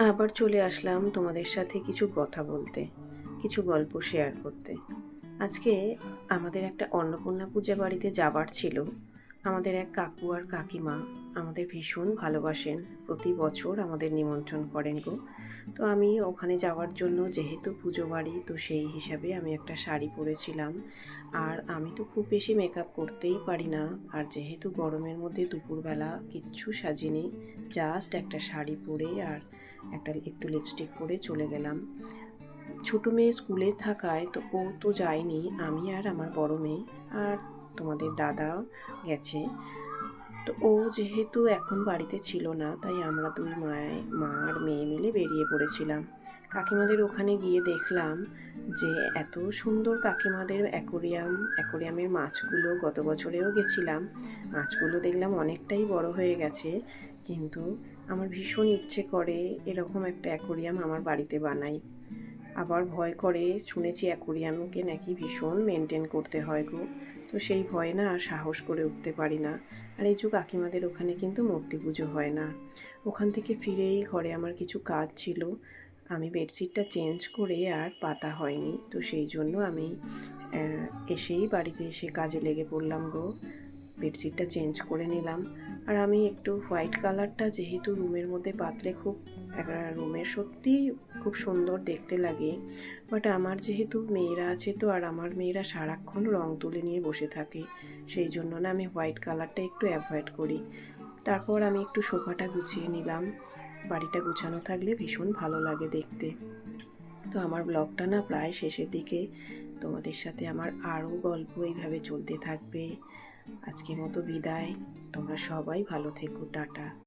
আবার চলে আসলাম তোমাদের সাথে কিছু কথা বলতে, কিছু গল্প শেয়ার করতে। আজকে আমাদের একটা অন্নপূর্ণা পূজা বাড়িতে যাবার ছিল। আমাদের এক কাকু আর কাকিমা আমাদের ভীষণ ভালোবাসেন, প্রতি বছর আমাদের নিমন্ত্রণ করেন গো। তো আমি ওখানে যাওয়ার জন্য, যেহেতু পুজো বাড়ি, তো সেই হিসাবে আমি একটা শাড়ি পরেছিলাম। আর আমি তো খুব বেশি মেকআপ করতেই পারি না, আর যেহেতু গরমের মধ্যে দুপুরবেলা কিচ্ছু সাজিনি, জাস্ট একটা শাড়ি পরে আর একটু লিপস্টিক পরে চলে গেলাম। ছোটো মেয়ে স্কুলে থাকায় তো ও তো যায়নি, আমি আর আমার বড় মেয়ে আর তোমাদের দাদা গেছে। তো ও যেহেতু এখন বাড়িতে ছিল না, তাই আমরা দুই মা আর মেয়ে মিলে বেরিয়ে পড়েছিলাম। কাকিমাদের ওখানে গিয়ে দেখলাম যে এত সুন্দর কাকিমাদের অ্যাকোরিয়ামের মাছগুলো, গত বছরেও গেছিলাম, মাছগুলো দেখলাম অনেকটাই বড় হয়ে গেছে। কিন্তু আমার ভীষণ ইচ্ছে করে এরকম একটা অ্যাকোরিয়াম আমার বাড়িতে বানাই। আবার ভয় করে, শুনেছি অ্যাকোরিয়ামকে নাকি ভীষণ মেনটেন করতে হয় গো। তো সেই ভয়ে না আর সাহস করে উঠতে পারি না। আর এই যে কাকিমাদের ওখানে কিন্তু মূর্তি পুজো হয় না। ওখান থেকে ফিরেই ঘরে আমার কিছু কাজ ছিল, আমি বেডশিটটা চেঞ্জ করে আর পাতা হয়নি, তো সেই জন্য আমি এসেই বাড়িতে এসে কাজে লেগে পড়লাম গো। বেডশিটটা চেঞ্জ করে নিলাম। আর আমি একটু হোয়াইট কালারটা যেহেতু রুমের মধ্যে পাতলে খুব রুমের সত্যিই খুব সুন্দর দেখতে লাগে। বাট আমার যেহেতু মেয়েরা আছে, তো আর আমার মেয়েরা সারাক্ষণ রং তুলে নিয়ে বসে থাকে, সেই জন্য না আমি হোয়াইট কালারটা একটু অ্যাভয়েড করি। তারপর আমি একটু সোফাটা গুছিয়ে নিলাম। বাড়িটা গুছানো থাকলে ভীষণ ভালো লাগে দেখতে। তো আমার ব্লগটা না প্রায় শেষের দিকে, তোমাদের সাথে আমার আরও গল্প এইভাবে চলতে থাকবে। আজকের মতো বিদায়, তোমরা সবাই ভালো থেকো, টাটা।